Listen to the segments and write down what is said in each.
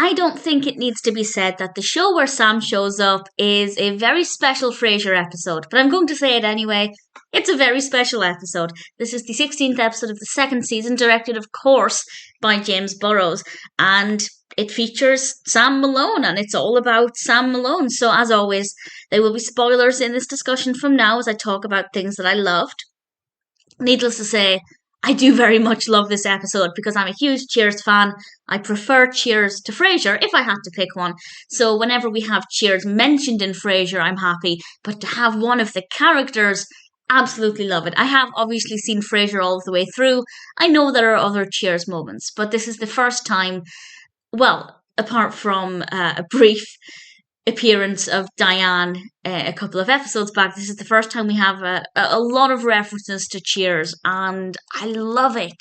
I don't think it needs to be said that the show where Sam shows up is a very special Frasier episode, but I'm going to say it anyway. It's a very special episode. This is the 16th episode of the second season, directed, of course, by James Burrows, and it features Sam Malone, and it's all about Sam Malone. So, as always, there will be spoilers in this discussion from now as I talk about things that I loved. Needless to say, I do very much love this episode because I'm a huge Cheers fan. I prefer Cheers to Frasier if I had to pick one. So whenever we have Cheers mentioned in Frasier, I'm happy. But to have one of the characters, absolutely love it. I have obviously seen Frasier all the way through. I know there are other Cheers moments, but this is the first time, well, apart from a brief appearance of Diane a couple of episodes back, this is the first time we have a lot of references to Cheers, and I love it.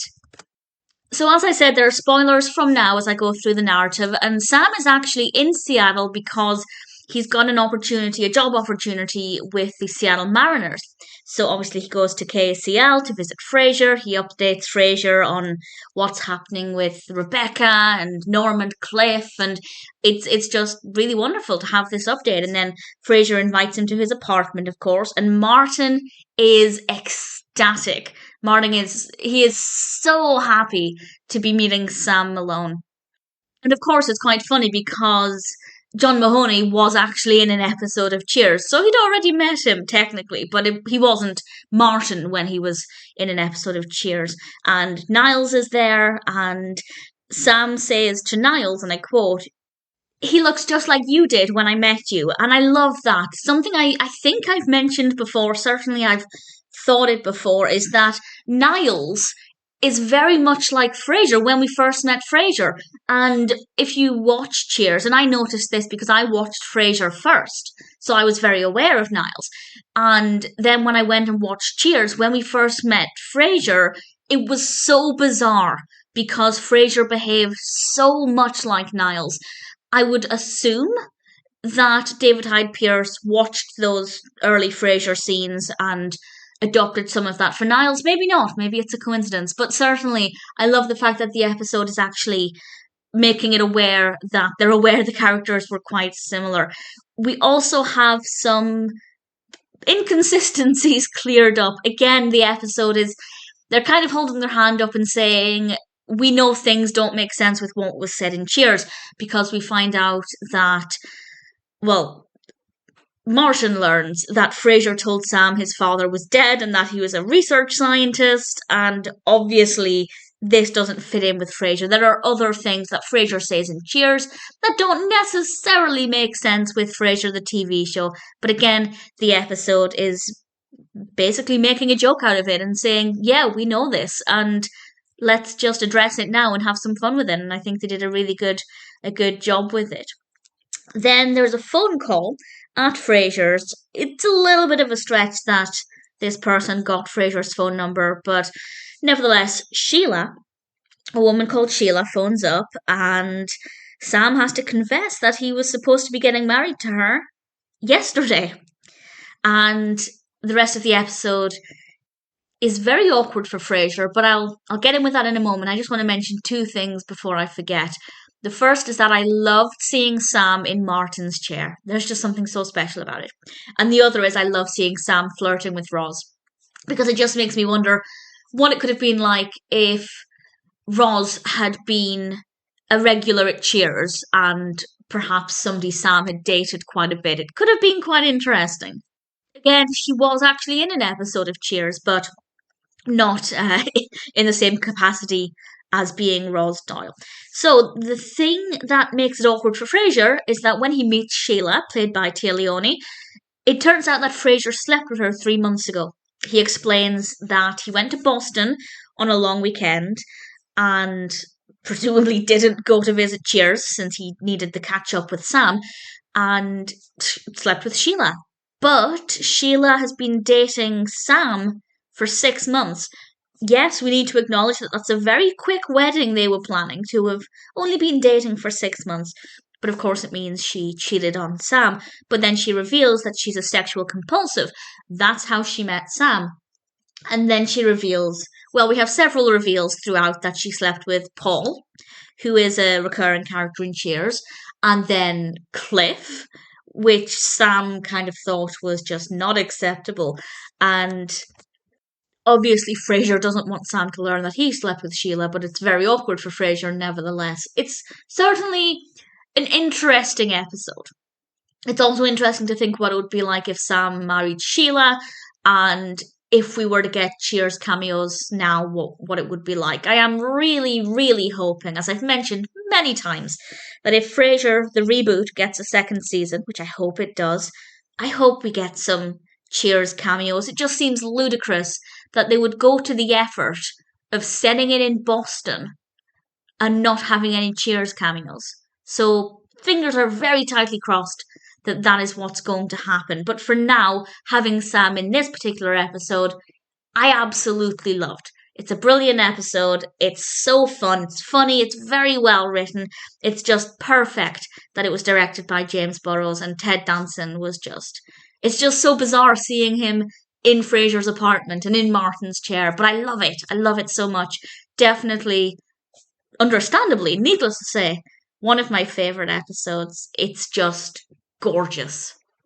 So as I said, there are spoilers from now as I go through the narrative, and Sam is actually in Seattle because he's got an opportunity, a job opportunity with the Seattle Mariners. So obviously he goes to KCL to visit Frasier. He updates Frasier on what's happening with Rebecca and Norm and Cliff, and it's just really wonderful to have this update. And then Frasier invites him to his apartment, of course, and Martin is ecstatic. Martin is so happy to be meeting Sam Malone. And of course it's quite funny because John Mahoney was actually in an episode of Cheers, so he'd already met him technically, but he wasn't Martin when he was in an episode of Cheers. And Niles is there, and Sam says to Niles, and I quote, "He looks just like you did when I met you," and I love that. Something I think I've mentioned before, certainly I've thought it before, is that Niles is very much like Frasier when we first met Frasier. And if you watch Cheers, and I noticed this because I watched Frasier first, so I was very aware of Niles. And then when I went and watched Cheers, when we first met Frasier, it was so bizarre because Frasier behaved so much like Niles. I would assume that David Hyde Pierce watched those early Frasier scenes and adopted some of that for Niles. Maybe not, maybe it's a coincidence, but certainly I love the fact that the episode is actually making it aware that they're aware the characters were quite similar. We also have some inconsistencies cleared up. Again, the episode is, they're kind of holding their hand up and saying, we know things don't make sense with what was said in Cheers, because we find out that, well, Martin learns that Frasier told Sam his father was dead and that he was a research scientist, and obviously this doesn't fit in with Frasier. There are other things that Frasier says in Cheers that don't necessarily make sense with Frasier the TV show, but again, the episode is basically making a joke out of it and saying, yeah, we know this, and let's just address it now and have some fun with it, and I think they did a really good job with it. Then there's a phone call at Frasier's. It's a little bit of a stretch that this person got Frasier's phone number, but nevertheless, Sheila, a woman called Sheila, phones up, and Sam has to confess that he was supposed to be getting married to her yesterday. And the rest of the episode is very awkward for Frasier, but I'll get in with that in a moment. I just want to mention two things before I forget. The first is that I loved seeing Sam in Martin's chair. There's just something so special about it. And the other is I love seeing Sam flirting with Roz, because it just makes me wonder what it could have been like if Roz had been a regular at Cheers and perhaps somebody Sam had dated quite a bit. It could have been quite interesting. Again, she was actually in an episode of Cheers, but not in the same capacity as being Roz Doyle. So the thing that makes it awkward for Frasier is that when he meets Sheila, played by Téa Leoni, it turns out that Frasier slept with her 3 months ago. He explains that he went to Boston on a long weekend and presumably didn't go to visit Cheers since he needed the catch up with Sam, and slept with Sheila. But Sheila has been dating Sam for 6 months. Yes, we need to acknowledge that that's a very quick wedding they were planning, to have only been dating for 6 months. But of course it means she cheated on Sam. But then she reveals that she's a sexual compulsive. That's how she met Sam. And then she reveals, well, we have several reveals throughout, that she slept with Paul, who is a recurring character in Cheers, and then Cliff, which Sam kind of thought was just not acceptable. And obviously, Frasier doesn't want Sam to learn that he slept with Sheila, but it's very awkward for Frasier nevertheless. It's certainly an interesting episode. It's also interesting to think what it would be like if Sam married Sheila, and if we were to get Cheers cameos now, what it would be like. I am really, really hoping, as I've mentioned many times, that if Frasier, the reboot, gets a second season, which I hope it does, I hope we get some Cheers cameos. It just seems ludicrous that they would go to the effort of setting it in Boston and not having any Cheers cameos. So fingers are very tightly crossed that that is what's going to happen. But for now, having Sam in this particular episode, I absolutely loved. It's a brilliant episode. It's so fun. It's funny. It's very well written. It's just perfect that it was directed by James Burrows, and Ted Danson was just. It's just so bizarre seeing him in Frasier's apartment and in Martin's chair. But I love it. I love it so much. Definitely, understandably, needless to say, one of my favourite episodes. It's just gorgeous.